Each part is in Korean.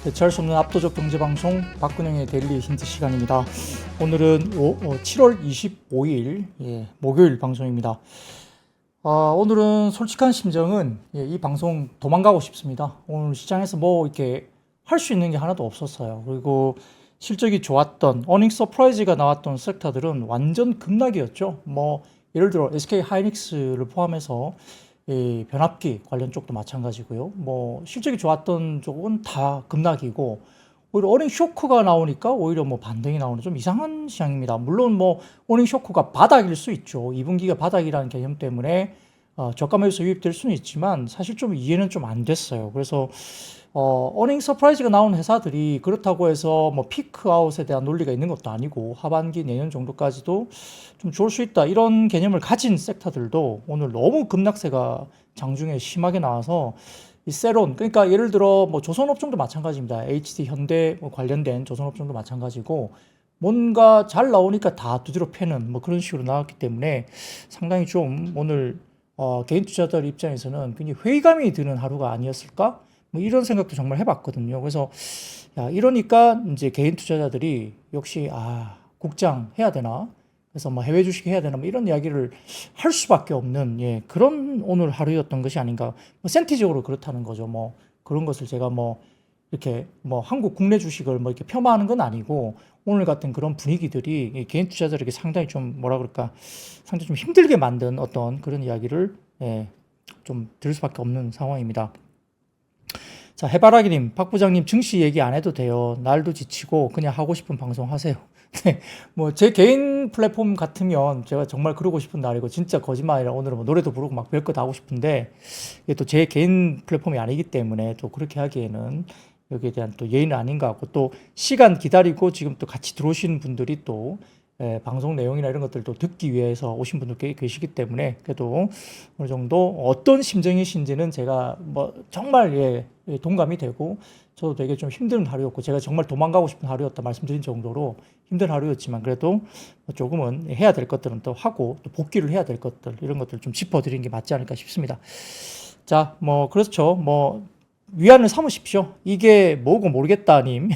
대체할 수 없는 압도적 경제방송 박근영의 데일리 힌트 시간입니다. 오늘은 7월 25일 목요일 방송입니다. 오늘은 솔직한 심정은 이 방송 도망가고 싶습니다. 오늘 시장에서 뭐 이렇게 할 수 있는 게 하나도 없었어요. 그리고 실적이 좋았던 어닝 서프라이즈가 나왔던 섹터들은 완전 급락이었죠. 뭐 예를 들어 SK 하이닉스를 포함해서 이 변압기 관련 쪽도 마찬가지고요. 뭐 실적이 좋았던 쪽은 다 급락이고 오히려 어닝 쇼크가 나오니까 오히려 뭐 반등이 나오는 좀 이상한 시장입니다. 물론 뭐 어닝 쇼크가 바닥일 수 있죠. 2분기가 바닥이라는 개념 때문에 저가 매수에서 유입될 수는 있지만 사실 좀 이해는 좀 안 됐어요. 그래서 어닝 서프라이즈가 나온 회사들이 그렇다고 해서 뭐 피크아웃에 대한 논리가 있는 것도 아니고 하반기 내년 정도까지도 좀 좋을 수 있다 이런 개념을 가진 섹터들도 오늘 너무 급락세가 장중에 심하게 나와서 이 세론 그러니까 예를 들어 뭐 조선업종도 마찬가지입니다. HD 현대 뭐 관련된 조선업종도 마찬가지고 뭔가 잘 나오니까 다 두드려 패는 뭐 그런 식으로 나왔기 때문에 상당히 좀 오늘 개인 투자자들 입장에서는 굉장히 회의감이 드는 하루가 아니었을까? 뭐 이런 생각도 정말 해봤거든요. 그래서 야, 이러니까 이제 개인 투자자들이 역시 국장 해야 되나? 그래서 뭐 해외 주식 해야 되나? 뭐 이런 이야기를 할 수밖에 없는 그런 오늘 하루였던 것이 아닌가. 뭐 센티적으로 그렇다는 거죠. 뭐 그런 것을 제가 뭐 이렇게 뭐 한국 국내 주식을 뭐 이렇게 폄하하는 건 아니고 오늘 같은 그런 분위기들이 이 개인 투자자들에게 상당히 좀 뭐라 그럴까 상당히 좀 힘들게 만든 어떤 그런 이야기를 좀 들을 수밖에 없는 상황입니다. 자, 해바라기님, 박 부장님 증시 얘기 안 해도 돼요. 날도 지치고 그냥 하고 싶은 방송 하세요. 네, 뭐 제 개인 플랫폼 같으면 제가 정말 그러고 싶은 날이고 진짜 거짓말 아니라 오늘은 뭐 노래도 부르고 막 별거 다 하고 싶은데 이게 또 제 개인 플랫폼이 아니기 때문에 또 그렇게 하기에는 여기에 대한 또 예의는 아닌 것 같고 또 시간 기다리고 지금 또 같이 들어오신 분들이 또 방송 내용이나 이런 것들도 듣기 위해서 오신 분들 꽤 계시기 때문에 그래도 어느 정도 어떤 심정이신지는 제가 뭐 정말 동감이 되고 저도 되게 좀 힘든 하루였고 제가 정말 도망가고 싶은 하루였다 말씀드린 정도로 힘든 하루였지만 그래도 조금은 해야 될 것들은 또 하고 또 복귀를 해야 될 것들 이런 것들을 좀 짚어드리는 게 맞지 않을까 싶습니다. 자, 뭐 그렇죠. 뭐 위안을 삼으십시오. 이게 뭐고 모르겠다님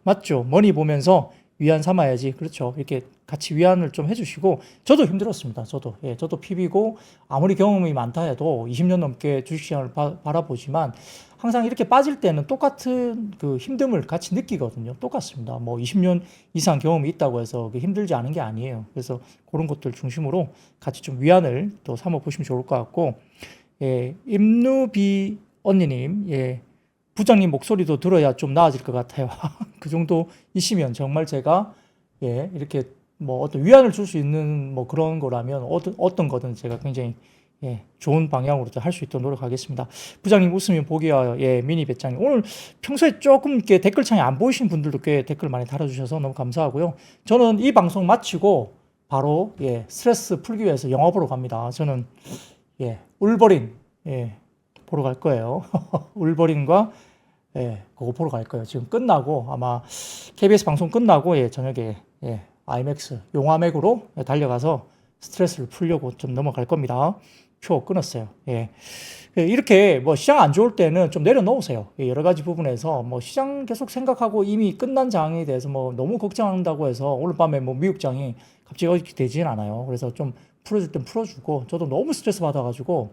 맞죠? 머니 보면서 위안 삼아야지. 그렇죠. 이렇게 같이 위안을 좀 해주시고, 저도 힘들었습니다. 저도 PB고, 아무리 경험이 많다 해도 20년 넘게 주식시장을 바라보지만, 항상 이렇게 빠질 때는 똑같은 그 힘듦을 같이 느끼거든요. 똑같습니다. 뭐 20년 이상 경험이 있다고 해서 힘들지 않은 게 아니에요. 그래서 그런 것들 중심으로 같이 좀 위안을 또 삼아 보시면 좋을 것 같고, 임누비 언니님, 부장님 목소리도 들어야 좀 나아질 것 같아요. 그 정도이시면 정말 제가 이렇게 뭐 어떤 위안을 줄 수 있는 뭐 그런 거라면 어떤 거든 제가 굉장히 좋은 방향으로 할 수 있도록 노력하겠습니다. 부장님 웃으면 복이 와요. 미니 배짱님 오늘 평소에 조금 이렇게 댓글창에 안 보이신 분들도 꽤 댓글 많이 달아주셔서 너무 감사하고요. 저는 이 방송 마치고 바로 스트레스 풀기 위해서 영화 보러 갑니다. 저는 울버린 보러 갈 거예요. 울버린과 그거 보러 갈 거예요. 지금 끝나고 아마 KBS 방송 끝나고 저녁에 IMAX 용화맥으로 달려가서 스트레스를 풀려고 좀 넘어갈 겁니다. 표 끊었어요. 이렇게 뭐 시장 안 좋을 때는 좀 내려놓으세요. 여러 가지 부분에서 뭐 시장 계속 생각하고 이미 끝난 장에 대해서 뭐 너무 걱정한다고 해서 오늘 밤에 뭐 미국장이 갑자기 어떻게 되지는 않아요. 그래서 좀 풀어줄 땐 풀어주고 저도 너무 스트레스 받아가지고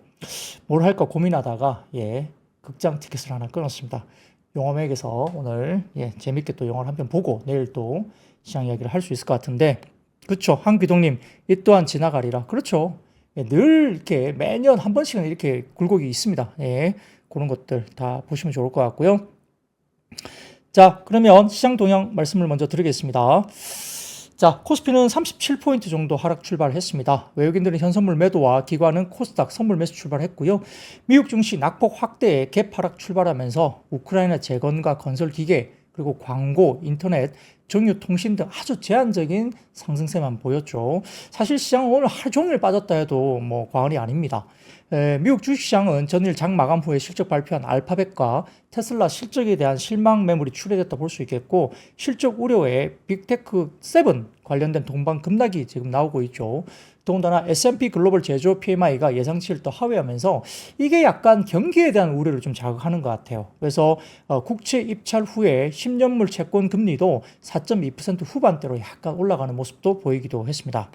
뭘 할까 고민하다가 극장 티켓을 하나 끊었습니다. 용화맥에서 오늘 재밌게 또 영화를 한 편 보고 내일 또 시장 이야기를 할 수 있을 것 같은데 그렇죠. 한귀동님 이 또한 지나가리라. 그렇죠. 늘 이렇게 매년 한 번씩은 이렇게 굴곡이 있습니다. 그런 것들 다 보시면 좋을 것 같고요. 자, 그러면 시장 동향 말씀을 먼저 드리겠습니다. 자, 코스피는 37포인트 정도 하락 출발했습니다. 외국인들은 현선물 매도와 기관은 코스닥 선물 매수 출발했고요. 미국 증시 낙폭 확대에 갭 하락 출발하면서 우크라이나 재건과 건설 기계 그리고 광고, 인터넷, 정유통신 등 아주 제한적인 상승세만 보였죠. 사실 시장은 오늘 하루 종일 빠졌다 해도 뭐 과언이 아닙니다. 미국 주식시장은 전일 장 마감 후에 실적 발표한 알파벳과 테슬라 실적에 대한 실망 매물이 출회됐다 볼 수 있겠고 실적 우려에 빅테크 7 관련된 동반 급락이 지금 나오고 있죠. 더군다나 S&P 글로벌 제조 PMI가 예상치를 또 하회하면서 이게 약간 경기에 대한 우려를 좀 자극하는 것 같아요. 그래서 국채 입찰 후에 10년물 채권 금리도 4.2% 후반대로 약간 올라가는 모습도 보이기도 했습니다.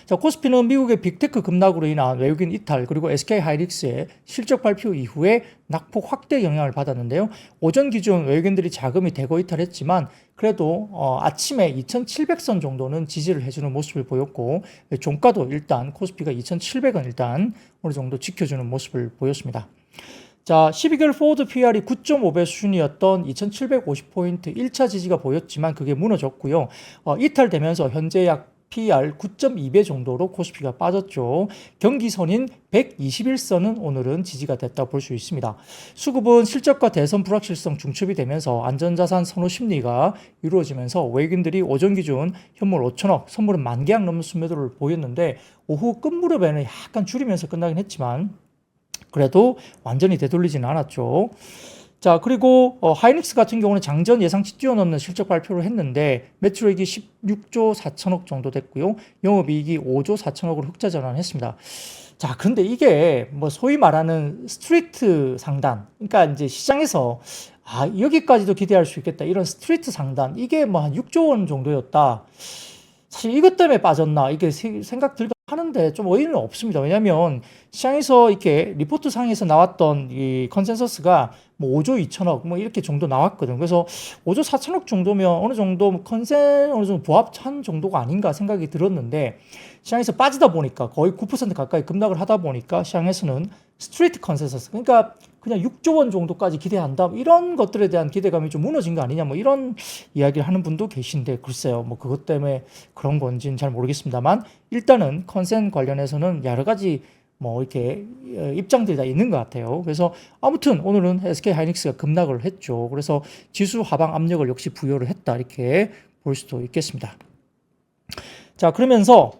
자, 코스피는 미국의 빅테크 급락으로 인한 외국인 이탈 그리고 SK하이닉스의 실적 발표 이후에 낙폭 확대 영향을 받았는데요. 오전 기준 외국인들이 자금이 대거 이탈했지만 그래도 아침에 2,700선 정도는 지지를 해주는 모습을 보였고 종가도 일단 코스피가 2,700원 일단 어느 정도 지켜주는 모습을 보였습니다. 자, 12개월 포워드 PR이 9.5배 수준이었던 2,750포인트 1차 지지가 보였지만 그게 무너졌고요. 이탈되면서 현재 약 PR 9.2배 정도로 코스피가 빠졌죠. 경기선인 121선은 오늘은 지지가 됐다고 볼 수 있습니다. 수급은 실적과 대선 불확실성 중첩이 되면서 안전자산 선호 심리가 이루어지면서 외국인들이 오전 기준 현물 5천억, 선물은 10,000계약 넘는 순매도를 보였는데 오후 끝무렵에는 약간 줄이면서 끝나긴 했지만 그래도 완전히 되돌리지는 않았죠. 자, 그리고 하이닉스 같은 경우는 장전 예상치 뛰어넘는 실적 발표를 했는데 매출액이 16조 4천억 정도 됐고요. 영업이익이 5조 4천억으로 흑자 전환했습니다. 자, 그런데 이게 뭐 소위 말하는 스트리트 상단, 그러니까 이제 시장에서 여기까지도 기대할 수 있겠다 이런 스트리트 상단, 이게 뭐 한 6조 원 정도였다. 사실 이것 때문에 빠졌나 이게 생각 들긴 하는데 좀 어이는 없습니다. 왜냐하면 시장에서 이렇게 리포트 상에서 나왔던 이 컨센서스가 뭐 5조 2천억 뭐 이렇게 정도 나왔거든. 그래서 5조 4천억 정도면 어느 정도 어느 정도 부합한 정도가 아닌가 생각이 들었는데 시장에서 빠지다 보니까 거의 9% 가까이 급락을 하다 보니까 시장에서는 스트리트 컨센서스, 그러니까 그냥 6조 원 정도까지 기대한다 이런 것들에 대한 기대감이 좀 무너진 거 아니냐 뭐 이런 이야기를 하는 분도 계신데 글쎄요 뭐 그것 때문에 그런 건지는 잘 모르겠습니다만 일단은 컨센 관련해서는 여러 가지 뭐 이렇게 입장들이 다 있는 것 같아요. 그래서 아무튼 오늘은 SK하이닉스가 급락을 했죠. 그래서 지수 하방 압력을 역시 부여를 했다 이렇게 볼 수도 있겠습니다. 자, 그러면서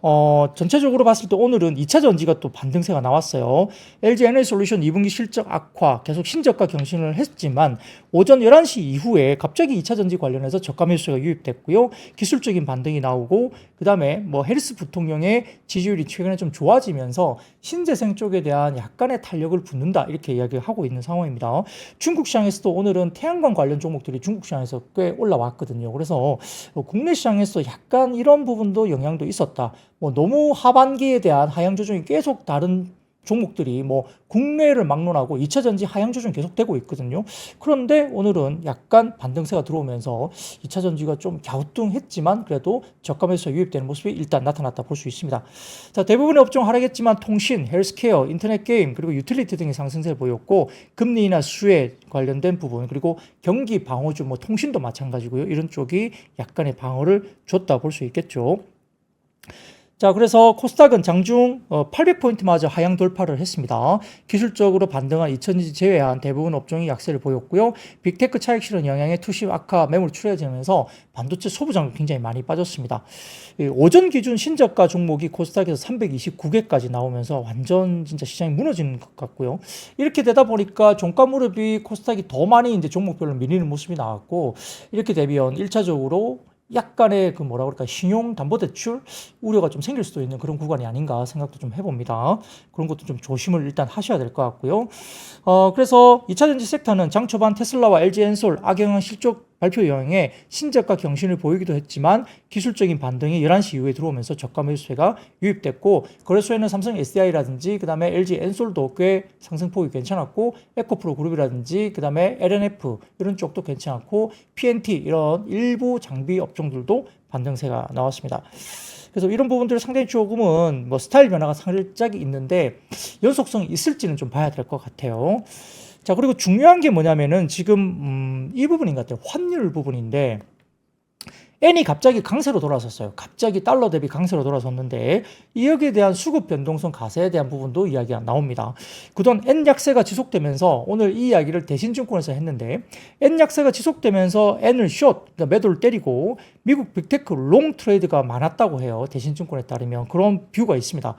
전체적으로 봤을 때 오늘은 2차 전지가 또 반등세가 나왔어요. LG 에너지솔루션 2분기 실적 악화, 계속 신저가 경신을 했지만 오전 11시 이후에 갑자기 2차 전지 관련해서 저가 매수가 유입됐고요. 기술적인 반등이 나오고 그다음에 뭐 해리스 부통령의 지지율이 최근에 좀 좋아지면서 신재생 쪽에 대한 약간의 탄력을 붙는다 이렇게 이야기하고 있는 상황입니다. 중국 시장에서도 오늘은 태양광 관련 종목들이 중국 시장에서 꽤 올라왔거든요. 그래서 국내 시장에서 약간 이런 부분도 영향도 있었다. 뭐 너무 하반기에 대한 하향 조정이 계속 다른 종목들이 뭐 국내를 막론하고 2차 전지 하향 조정이 계속되고 있거든요. 그런데 오늘은 약간 반등세가 들어오면서 2차 전지가 좀 갸우뚱했지만 그래도 저가 매수가 유입되는 모습이 일단 나타났다 볼 수 있습니다. 자, 대부분의 업종 하락했지만 통신, 헬스케어, 인터넷 게임 그리고 유틸리티 등의 상승세를 보였고 금리 인하 수혜 관련된 부분 그리고 경기 방어주 뭐 통신도 마찬가지고요. 이런 쪽이 약간의 방어를 줬다 볼 수 있겠죠. 자, 그래서 코스닥은 장중 800포인트마저 하향 돌파를 했습니다. 기술적으로 반등한 2000지 제외한 대부분 업종이 약세를 보였고요. 빅테크 차익 실현 영향에 투심 악화 매물 출회되면서 반도체 소부장 굉장히 많이 빠졌습니다. 오전 기준 신저가 종목이 코스닥에서 329개까지 나오면서 완전 진짜 시장이 무너지는 것 같고요. 이렇게 되다 보니까 종가 무릎이 코스닥이 더 많이 이제 종목별로 밀리는 모습이 나왔고 이렇게 되면 1차적으로 약간의 그 뭐라 그럴까 신용 담보 대출 우려가 좀 생길 수도 있는 그런 구간이 아닌가 생각도 좀 해봅니다. 그런 것도 좀 조심을 일단 하셔야 될 것 같고요. 그래서 2차 전지 섹터는 장 초반 테슬라와 LG 엔솔 악영향 실적 발표 영향에 신저가 경신을 보이기도 했지만 기술적인 반등이 11시 이후에 들어오면서 저가 매수세가 유입됐고 거래소에는 삼성 SDI라든지 그다음에 LG 엔솔도 꽤 상승폭이 괜찮았고 에코프로 그룹이라든지 그다음에 LNF 이런 쪽도 괜찮았고 PNT 이런 일부 장비 업종들도 반등세가 나왔습니다. 그래서 이런 부분들 상당히 조금은 뭐 스타일 변화가 살짝 있는데 연속성이 있을지는 좀 봐야 될 것 같아요. 자, 그리고 중요한 게 뭐냐면은 지금 이 부분인 것 같아요. 환율 부분인데 엔이 갑자기 강세로 돌아섰어요. 갑자기 달러 대비 강세로 돌아섰는데 여기에 대한 수급 변동성 가세에 대한 부분도 이야기가 나옵니다. 그동안 엔 약세가 지속되면서 오늘 이 이야기를 대신증권에서 했는데 엔 약세가 지속되면서 엔을 숏, 그러니까 매도를 때리고 미국 빅테크 롱 트레이드가 많았다고 해요. 대신증권에 따르면 그런 뷰가 있습니다.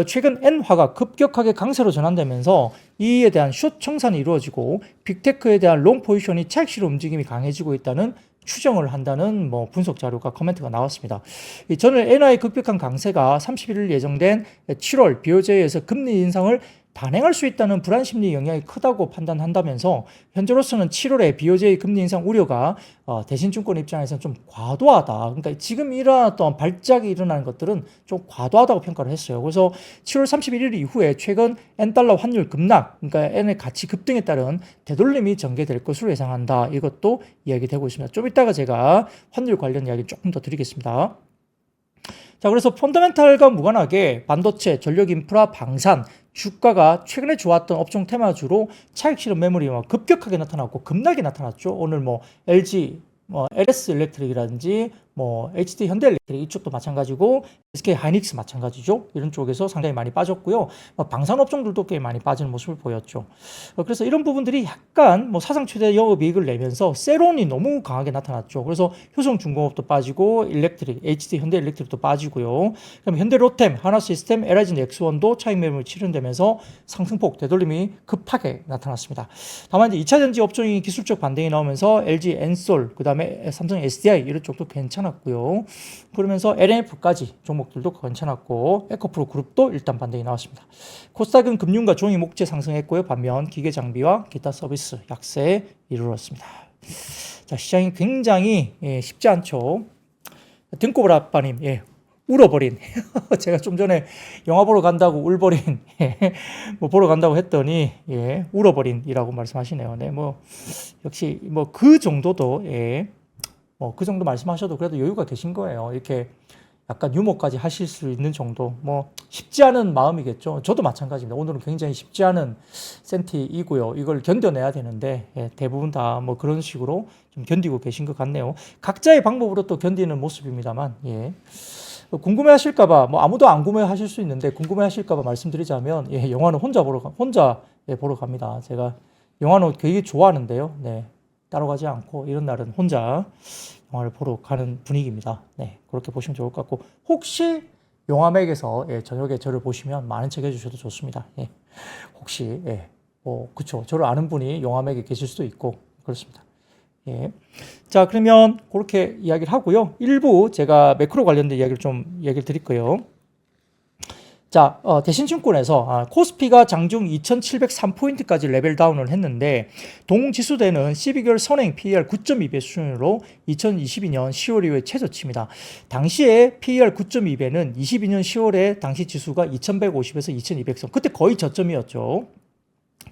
최근 엔화가 급격하게 강세로 전환되면서 이에 대한 숏 청산이 이루어지고 빅테크에 대한 롱 포지션이 차익 실현 움직임이 강해지고 있다는 추정을 한다는 뭐 분석 분석 자료가 코멘트가 나왔습니다. 저는 엔화의 급격한 강세가 31일 예정된 7월 BOJ에서 금리 인상을 단행할 수 있다는 불안 심리 영향이 크다고 판단한다면서 현재로서는 7월에 BOJ 금리 인상 우려가 대신증권 입장에서는 좀 과도하다. 그러니까 지금 일어났던 발작이 일어나는 것들은 좀 과도하다고 평가를 했어요. 그래서 7월 31일 이후에 최근 엔달러 환율 급락, 그러니까 엔의 가치 급등에 따른 되돌림이 전개될 것으로 예상한다. 이것도 이야기되고 있습니다. 좀 이따가 제가 환율 관련 이야기 조금 더 드리겠습니다. 자, 그래서 펀더멘탈과 무관하게 반도체, 전력 인프라, 방산, 주가가 최근에 좋았던 업종 테마주로 차익 실현 매물이 급격하게 나타났고 급락이 나타났죠. 오늘 LG, LS 일렉트릭이라든지 HD 현대 일렉트릭 이쪽도 마찬가지고 SK 하이닉스 마찬가지죠. 이런 쪽에서 상당히 많이 빠졌고요. 방산 업종들도 꽤 많이 빠지는 모습을 보였죠. 그래서 이런 부분들이 약간 사상 최대 영업이익을 내면서 세론이 너무 강하게 나타났죠. 그래서 효성중공업도 빠지고 일렉트릭, HD 현대 일렉트릭도 빠지고요. 그럼 현대 로템, 하나시스템, LIG 넥스원도 차익 매물 실현되면서 상승폭 되돌림이 급하게 나타났습니다. 다만 이제 2차 전지 업종이 기술적 반등이 나오면서 LG 엔솔, 그다음에 삼성 SDI 이런 쪽도 괜찮았고요. 그러면서 LNF까지 종목들도 괜찮았고 에코프로 그룹도 일단 반등이 나왔습니다. 코스닥은 금융과 종이 목재 상승했고요. 반면 기계 장비와 기타 서비스 약세 이르렀습니다. 자, 시장이 굉장히 쉽지 않죠. 등골 아빠님, 울어버린. 제가 좀 전에 영화 보러 간다고 울버린, 보러 간다고 했더니, 울어버린이라고 말씀하시네요. 네, 역시, 그 정도도, 그 정도 말씀하셔도 그래도 여유가 계신 거예요. 이렇게 약간 유머까지 하실 수 있는 정도. 쉽지 않은 마음이겠죠. 저도 마찬가지입니다. 오늘은 굉장히 쉽지 않은 센티이고요. 이걸 견뎌내야 되는데, 대부분 다 그런 식으로 좀 견디고 계신 것 같네요. 각자의 방법으로 또 견디는 모습입니다만, 궁금해 하실까봐, 아무도 안 궁금해 하실 수 있는데, 궁금해 하실까봐 말씀드리자면, 영화는 혼자 보러 갑니다. 제가 영화는 되게 좋아하는데요. 네. 따로 가지 않고, 이런 날은 혼자 영화를 보러 가는 분위기입니다. 네. 그렇게 보시면 좋을 것 같고, 혹시 영화맥에서 저녁에 저를 보시면 많은 책 해주셔도 좋습니다. 혹시, 그쵸. 저를 아는 분이 영화맥에 계실 수도 있고, 그렇습니다. 자, 그러면 그렇게 이야기를 하고요. 일부 제가 매크로 관련된 이야기를 드릴 거예요. 자, 대신증권에서 코스피가 장중 2,703포인트까지 레벨 다운을 했는데 동지수대는 12개월 선행 PER 9.2배 수준으로 2022년 10월 이후에 최저치입니다. 당시에 PER 9.2배는 22년 10월에 당시 지수가 2,150에서 2,200선, 그때 거의 저점이었죠.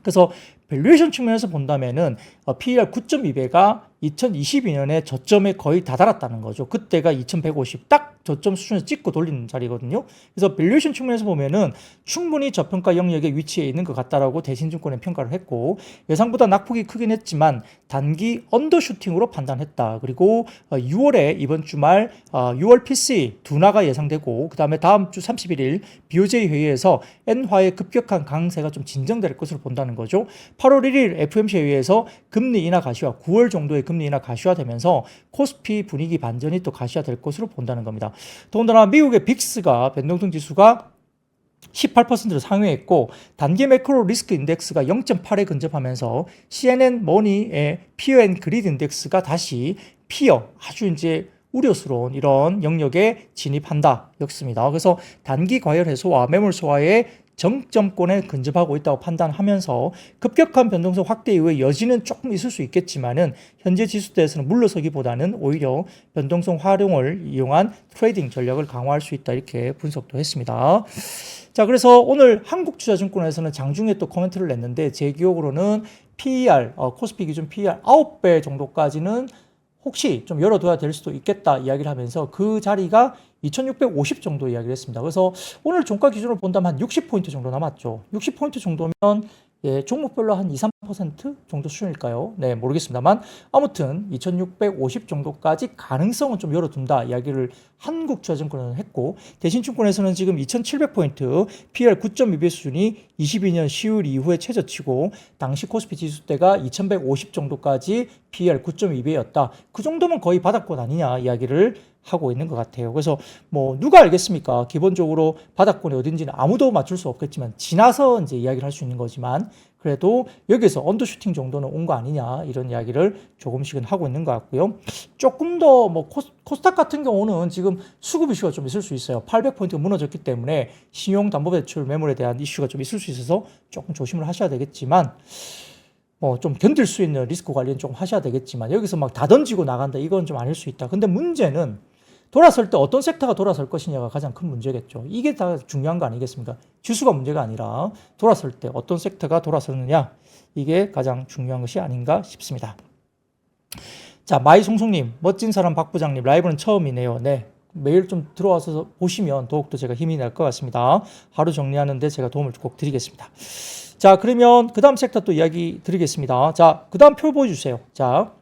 그래서 밸류에이션 측면에서 본다면은 PER 9.2배가 2022년에 저점에 거의 다다랐다는 거죠. 그때가 2150 딱 저점 수준에서 찍고 돌리는 자리거든요. 그래서 밸류에이션 측면에서 보면은 충분히 저평가 영역에 위치해 있는 것 같다라고 대신증권에 평가를 했고, 예상보다 낙폭이 크긴 했지만 단기 언더슈팅으로 판단했다. 그리고 6월에 이번 주말 6월 PC 둔화가 예상되고, 그 다음에 다음 주 31일 BOJ 회의에서 엔화의 급격한 강세가 좀 진정될 것으로 본다는 거죠. 8월 1일 FOMC 회의에서 금리 인하 가시화, 9월 정도의 금리 인하 가시화되면서 코스피 분위기 반전이 또 가시화될 것으로 본다는 겁니다. 더군다나 미국의 빅스가 변동성 지수가 18%로 상회했고 단기 매크로 리스크 인덱스가 0.8에 근접하면서 CNN 머니의 피어 앤 그리드 인덱스가 다시 피어, 아주 이제 우려스러운 이런 영역에 진입한다 였습니다. 그래서 단기 과열 해소와 매물 소화의 정점권에 근접하고 있다고 판단하면서 급격한 변동성 확대 이후의 여지는 조금 있을 수 있겠지만은 현재 지수대에서는 물러서기보다는 오히려 변동성 활용을 이용한 트레이딩 전략을 강화할 수 있다, 이렇게 분석도 했습니다. 자, 그래서 오늘 한국투자증권에서는 장중에 또 코멘트를 냈는데 제 기억으로는 PER, 코스피 기준 PER 9배 정도까지는 혹시 좀 열어둬야 될 수도 있겠다 이야기를 하면서 그 자리가 2650 정도 이야기를 했습니다. 그래서 오늘 종가 기준으로 본다면 한 60포인트 정도 남았죠. 60포인트 정도면 종목별로 한 2, 3% 정도 수준일까요? 네, 모르겠습니다만 아무튼 2650 정도까지 가능성은 좀 열어둔다 이야기를 한국투자증권은 했고, 대신증권에서는 지금 2700포인트 PER 9.2배 수준이 22년 10월 이후에 최저치고 당시 코스피 지수대가 2150 정도까지 PER 9.2배였다. 그 정도면 거의 바닥권 아니냐 이야기를 하고 있는 것 같아요. 그래서 뭐 누가 알겠습니까? 기본적으로 바닥권이 어딘지는 아무도 맞출 수 없겠지만 지나서 이제 이야기를 할 수 있는 거지만 그래도 여기서 언더슈팅 정도는 온 거 아니냐 이런 이야기를 조금씩은 하고 있는 것 같고요. 조금 더 뭐 코스닥 같은 경우는 지금 수급 이슈가 좀 있을 수 있어요. 800포인트가 무너졌기 때문에 신용담보대출 매물에 대한 이슈가 좀 있을 수 있어서 조금 조심을 하셔야 되겠지만 뭐 좀 견딜 수 있는 리스크 관리는 좀 하셔야 되겠지만 여기서 막 다 던지고 나간다 이건 좀 아닐 수 있다. 근데 문제는 돌아설 때 어떤 섹터가 돌아설 것이냐가 가장 큰 문제겠죠. 이게 다 중요한 거 아니겠습니까? 지수가 문제가 아니라 돌아설 때 어떤 섹터가 돌아서느냐 이게 가장 중요한 것이 아닌가 싶습니다. 자, 마이송송님, 멋진 사람 박 부장님 라이브는 처음이네요. 네, 매일 좀 들어와서 보시면 더욱더 제가 힘이 날 것 같습니다. 하루 정리하는데 제가 도움을 꼭 드리겠습니다. 자, 그러면 그 다음 섹터 또 이야기 드리겠습니다. 자, 그 다음 표 보여주세요. 자,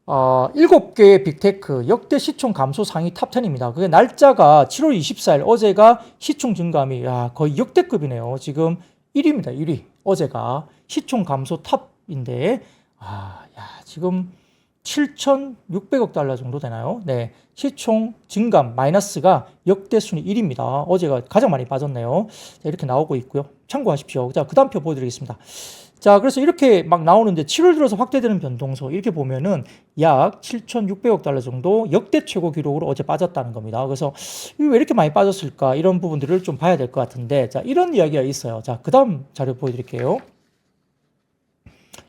7개의 빅테크 역대 시총 감소 상위 탑10입니다. 그게 날짜가 7월 24일 어제가 시총 증감이 거의 역대급이네요. 지금 1위입니다. 1위. 어제가 시총 감소 탑인데 지금 7,600억 달러 정도 되나요? 네. 시총 증감 마이너스가 역대 순위 1위입니다. 어제가 가장 많이 빠졌네요. 자, 이렇게 나오고 있고요. 참고하십시오. 자, 그 다음 표 보여드리겠습니다. 자, 그래서 이렇게 막 나오는데 7월 들어서 확대되는 변동소 이렇게 보면은 약 7,600억 달러 정도 역대 최고 기록으로 어제 빠졌다는 겁니다. 그래서 왜 이렇게 많이 빠졌을까 이런 부분들을 좀 봐야 될 것 같은데 자, 이런 이야기가 있어요. 자, 그 다음 자료 보여드릴게요.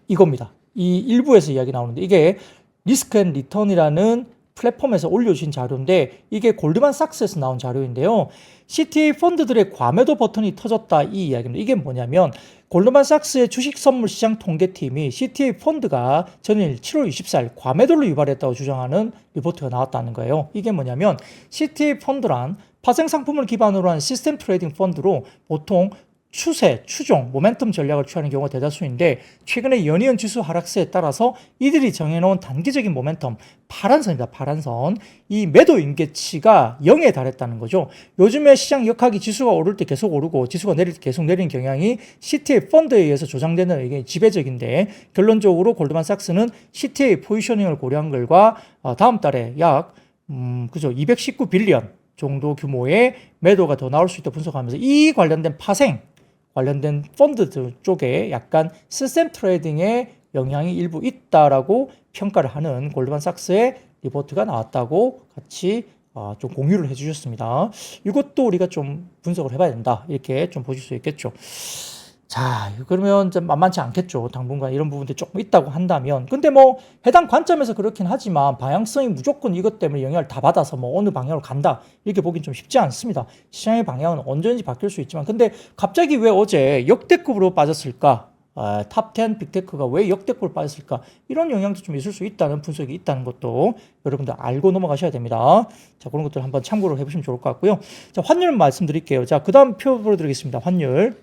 이겁니다. 이 일부에서 이야기 나오는데 이게 리스크 앤 리턴이라는 플랫폼에서 올려주신 자료인데 이게 골드만삭스에서 나온 자료인데요. CTA 펀드들의 과매도 버튼이 터졌다 이 이야기입니다. 이게 뭐냐면 골드만삭스의 주식선물시장 통계팀이 CTA 펀드가 전일 7월 24일 과매도를 유발했다고 주장하는 리포트가 나왔다는 거예요. 이게 뭐냐면 CTA 펀드란 파생상품을 기반으로 한 시스템 트레이딩 펀드로 보통 추세, 추종, 모멘텀 전략을 취하는 경우가 대다수인데 최근에 연이은 지수 하락세에 따라서 이들이 정해놓은 단기적인 모멘텀, 파란선입니다. 파란선. 이 매도 임계치가 0에 달했다는 거죠. 요즘에 시장 역학이 지수가 오를 때 계속 오르고 지수가 내릴 때 계속 내리는 경향이 CTA 펀드에 의해서 조장되는 이게 지배적인데 결론적으로 골드만삭스는 CTA 포지셔닝을 고려한 결과 다음 달에 약 219빌리언 정도 규모의 매도가 더 나올 수 있다고 분석하면서 이 관련된 파생 관련된 펀드들 쪽에 약간 시스템 트레이딩의 영향이 일부 있다라고 평가를 하는 골드만삭스의 리포트가 나왔다고 같이 좀 공유를 해주셨습니다. 이것도 우리가 좀 분석을 해봐야 된다 이렇게 좀 보실 수 있겠죠. 자, 그러면 좀 만만치 않겠죠. 당분간 이런 부분들이 조금 있다고 한다면. 근데 뭐 해당 관점에서 그렇긴 하지만 방향성이 무조건 이것 때문에 영향을 다 받아서 뭐 어느 방향으로 간다 이렇게 보긴 좀 쉽지 않습니다. 시장의 방향은 언제든지 바뀔 수 있지만 근데 갑자기 왜 어제 역대급으로 빠졌을까? 탑10 빅테크가 왜 역대급으로 빠졌을까? 이런 영향도 좀 있을 수 있다는 분석이 있다는 것도 여러분들 알고 넘어가셔야 됩니다. 자, 그런 것들 한번 참고를 해보시면 좋을 것 같고요. 자, 환율 말씀드릴게요. 자, 그 다음 표 보여드리겠습니다. 환율.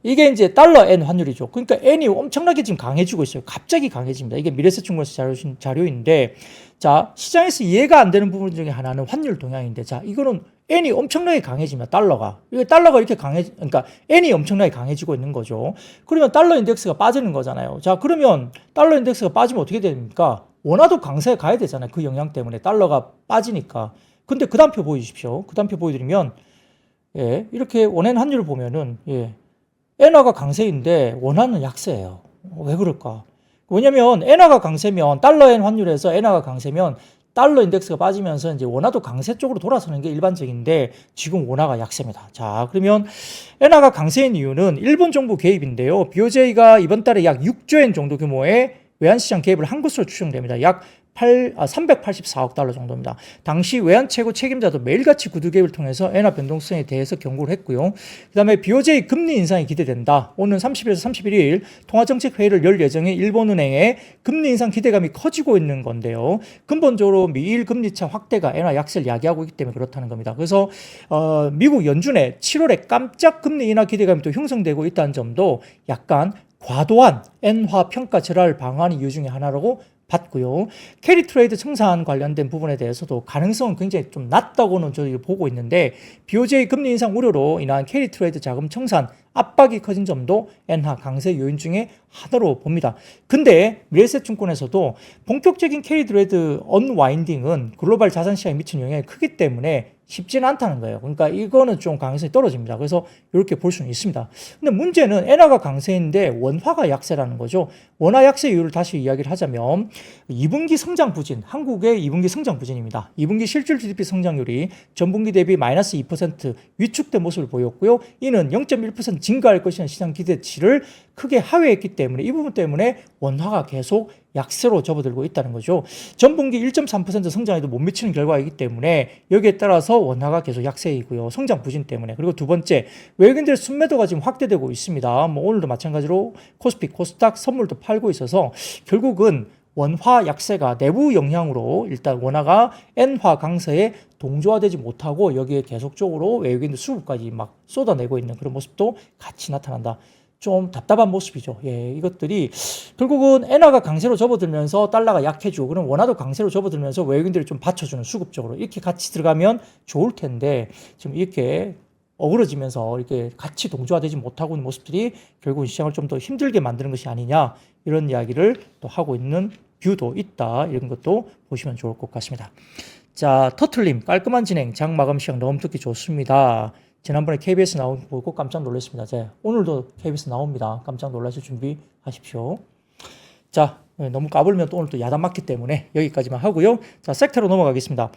이게 이제 달러 엔 환율이죠. 그러니까 엔이 엄청나게 지금 강해지고 있어요. 갑자기 강해집니다. 이게 미래세증권에서 자료인데, 자, 시장에서 이해가 안 되는 부분 중에 하나는 환율 동향인데, 자, 이거는 엔이 엄청나게 강해집니다. 달러가. 이게 달러가 이렇게 그러니까 엔이 엄청나게 강해지고 있는 거죠. 그러면 달러 인덱스가 빠지는 거잖아요. 자, 그러면 달러 인덱스가 빠지면 어떻게 됩니까? 원화도 강세에 가야 되잖아요. 그 영향 때문에 달러가 빠지니까. 근데 그 다음 표 보여주십시오. 그 다음 표 보여드리면, 예, 이렇게 원엔 환율을 보면은, 예. 엔화가 강세인데 원화는 약세예요. 왜 그럴까? 왜냐면 엔화가 강세면 달러엔 환율에서 엔화가 강세면 달러 인덱스가 빠지면서 이제 원화도 강세 쪽으로 돌아서는 게 일반적인데 지금 원화가 약세입니다. 자, 그러면 엔화가 강세인 이유는 일본 정부 개입인데요. BOJ가 이번 달에 약 6조엔 정도 규모의 외환시장 개입을 한 것으로 추정됩니다. 약 384억 달러 정도입니다. 당시 외환 최고 책임자도 매일같이 구두 개입을 통해서 엔화 변동성에 대해서 경고를 했고요. 그 다음에 BOJ 금리 인상이 기대된다. 오는 30일에서 31일 통화정책회의를 열 예정인 일본은행의 금리 인상 기대감이 커지고 있는 건데요. 근본적으로 미일 금리차 확대가 엔화 약세를 야기하고 있기 때문에 그렇다는 겁니다. 그래서 미국 연준의 7월에 깜짝 금리 인하 기대감이 또 형성되고 있다는 점도 약간 과도한 엔화 평가 절하를 방어하는 이유 중에 하나라고 봤고요. 캐리 트레이드 청산 관련된 부분에 대해서도 가능성은 굉장히 좀 낮다고는 저희 보고 있는데 BOJ 금리 인상 우려로 인한 캐리 트레이드 자금 청산 압박이 커진 점도 엔화 강세 요인 중에 하나로 봅니다. 근데 미래에셋증권에서도 본격적인 캐리 드레이드 언와인딩은 글로벌 자산 시장에 미치는 영향이 크기 때문에 쉽지는 않다는 거예요. 그러니까 이거는 좀 강세이 떨어집니다. 그래서 이렇게 볼 수는 있습니다. 근데 문제는 엔화가 강세인데 원화가 약세라는 거죠. 원화 약세 이유를 다시 이야기를 하자면 2분기 성장 부진, 한국의 2분기 성장 부진입니다. 2분기 실질 GDP 성장률이 전분기 대비 마이너스 2% 위축된 모습을 보였고요. 이는 0.1% 증가할 것이라는 시장 기대치를 크게 하회했기 때문에 이 부분 때문에 원화가 계속 약세로 접어들고 있다는 거죠. 전분기 1.3% 성장에도 못 미치는 결과이기 때문에 여기에 따라서 원화가 계속 약세이고요. 성장 부진 때문에. 그리고 두 번째, 외국인들의 순매도가 지금 확대되고 있습니다. 뭐 오늘도 마찬가지로 코스피, 코스닥 선물도 팔고 있어서 결국은 원화 약세가 내부 영향으로 일단 원화가 엔화 강세에 동조화되지 못하고 여기에 계속적으로 외국인들 수급까지 막 쏟아내고 있는 그런 모습도 같이 나타난다. 좀 답답한 모습이죠. 예, 이것들이 결국은 엔화가 강세로 접어들면서 달러가 약해지고 그럼 원화도 강세로 접어들면서 외국인들이 좀 받쳐주는 수급적으로 이렇게 같이 들어가면 좋을 텐데 지금 이렇게 어그러지면서 이렇게 같이 동조화되지 못하고 있는 모습들이 결국 시장을 좀 더 힘들게 만드는 것이 아니냐 이런 이야기를 또 하고 있는 뷰도 있다. 이런 것도 보시면 좋을 것 같습니다. 자, 터틀님 깔끔한 진행 장 마감 시장 너무 듣기 좋습니다. 지난번에 KBS 나온 거 보고 깜짝 놀랐습니다. 오늘도 KBS 나옵니다. 깜짝 놀라실 준비하십시오. 자, 너무 까불면 또 오늘 또 야단 맞기 때문에 여기까지만 하고요. 자, 섹터로 넘어가겠습니다.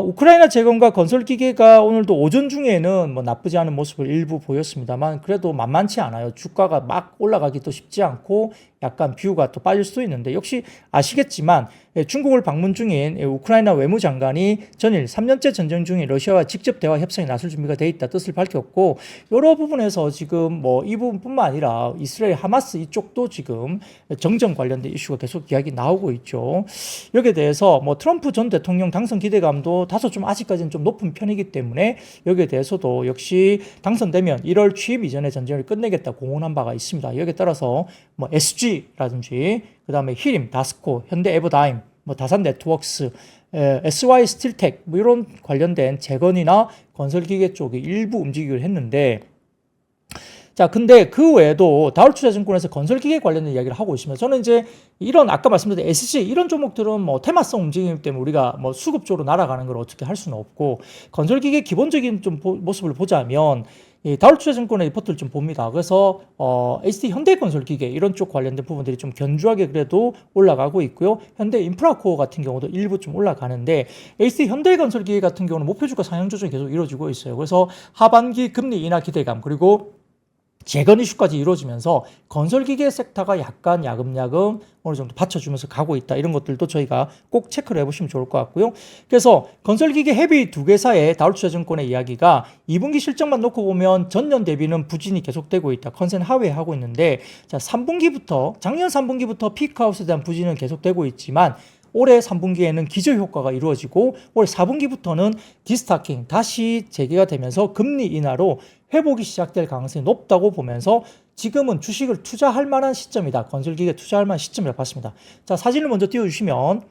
우크라이나 재건과 건설기계가 오늘도 오전 중에는 뭐 나쁘지 않은 모습을 일부 보였습니다만 그래도 만만치 않아요. 주가가 막 올라가기도 쉽지 않고 약간 뷰가 또 빠질 수도 있는데 역시 아시겠지만 중국을 방문 중인 우크라이나 외무장관이 전일 3년째 전쟁 중인 러시아와 직접 대화 협상에 나설 준비가 돼 있다 뜻을 밝혔고 여러 부분에서 지금 뭐 이 부분뿐만 아니라 이스라엘 하마스 이쪽도 지금 정전 관련된 이슈가 계속 이야기 나오고 있죠. 여기에 대해서 뭐 트럼프 전 대통령 당선 기대감도 다소 좀 아직까지는 좀 높은 편이기 때문에 여기에 대해서도 역시 당선되면 1월 취임 이전에 전쟁을 끝내겠다 공언한 바가 있습니다. 여기에 따라서 뭐 SG라든지 그다음에 히림, 다스코, 현대 에버다임, 뭐 다산 네트워크스, SY 스틸텍 뭐 이런 관련된 재건이나 건설기계 쪽이 일부 움직이기를 했는데 자, 근데 그 외에도 다울투자증권에서 건설기계 관련된 이야기를 하고 있으면 저는 이제 이런 아까 말씀드린 SG 이런 종목들은 뭐 테마성 움직임이기 때문에 우리가 뭐 수급적으로 날아가는 걸 어떻게 할 수는 없고 건설기계 기본적인 좀 모습을 보자면 이 다울투자증권의 리포트를 좀 봅니다. 그래서 HD 현대건설기계 이런 쪽 관련된 부분들이 좀 견주하게 그래도 올라가고 있고요. 현대인프라코어 같은 경우도 일부 좀 올라가는데 HD 현대건설기계 같은 경우는 목표주가 상향 조정이 계속 이루어지고 있어요. 그래서 하반기 금리 인하 기대감 그리고 재건 이슈까지 이루어지면서 건설기계 섹터가 약간 야금야금 어느 정도 받쳐주면서 가고 있다. 이런 것들도 저희가 꼭 체크를 해보시면 좋을 것 같고요. 그래서 건설기계 헤비 두 개사의 다울투자증권의 이야기가 2분기 실적만 놓고 보면 전년 대비는 부진이 계속되고 있다. 컨센 하회하고 있는데 자 3분기부터 작년 3분기부터 피크아웃에 대한 부진은 계속되고 있지만 올해 3분기에는 기저효과가 이루어지고 올해 4분기부터는 디스타킹 다시 재개가 되면서 금리 인하로 회복이 시작될 가능성이 높다고 보면서 지금은 주식을 투자할 만한 시점이다. 건설기계 투자할 만한 시점이라고 봤습니다. 자, 사진을 먼저 띄워주시면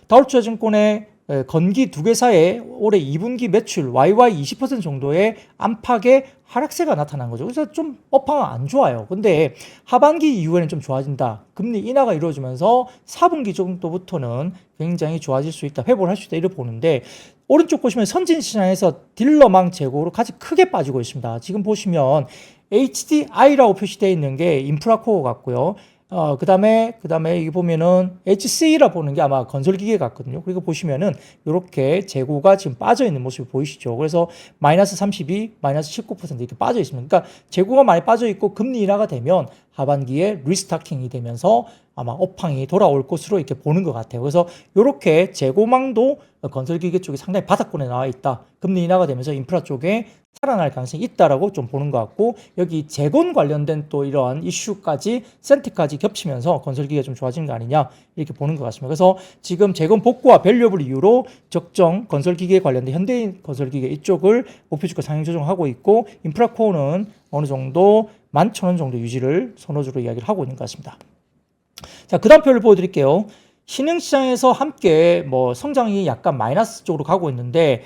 다울투자증권의 건기 두 개사의 올해 2분기 매출 YY 20% 정도의 안팎의 하락세가 나타난 거죠. 그래서 좀 업황은 안 좋아요. 근데 하반기 이후에는 좀 좋아진다. 금리 인하가 이루어지면서 4분기 정도부터는 굉장히 좋아질 수 있다. 회복을 할 수 있다. 이렇게 보는데 오른쪽 보시면 선진시장에서 딜러망 재고로 가장 크게 빠지고 있습니다. 지금 보시면 HDI라고 표시되어 있는 게 인프라코어 같고요. 그 다음에 여기 보면은 HC라 보는 게 아마 건설기계 같거든요. 그리고 보시면은 이렇게 재고가 지금 빠져 있는 모습이 보이시죠. 그래서 마이너스 32, 마이너스 19% 이렇게 빠져 있습니다. 그러니까 재고가 많이 빠져 있고 금리 인하가 되면 하반기에 리스타킹이 되면서 아마 업황이 돌아올 것으로 이렇게 보는 것 같아요. 그래서 이렇게 재고망도 건설기계 쪽이 상당히 바닥권에 나와 있다. 금리 인하가 되면서 인프라 쪽에 살아날 가능성이 있다라고 좀 보는 것 같고 여기 재건 관련된 또 이러한 이슈까지 센트까지 겹치면서 건설기계가 좀 좋아지는 거 아니냐 이렇게 보는 것 같습니다. 그래서 지금 재건 복구와 밸류업을 이유로 적정 건설기계 관련된 현대인 건설기계 이쪽을 목표주가 상향 조정하고 있고 인프라코어는 어느 정도 11,000원 정도 유지를 선호주로 이야기를 하고 있는 것 같습니다. 자, 그 다음 표를 보여드릴게요. 신흥시장에서 함께 뭐 성장이 약간 마이너스 쪽으로 가고 있는데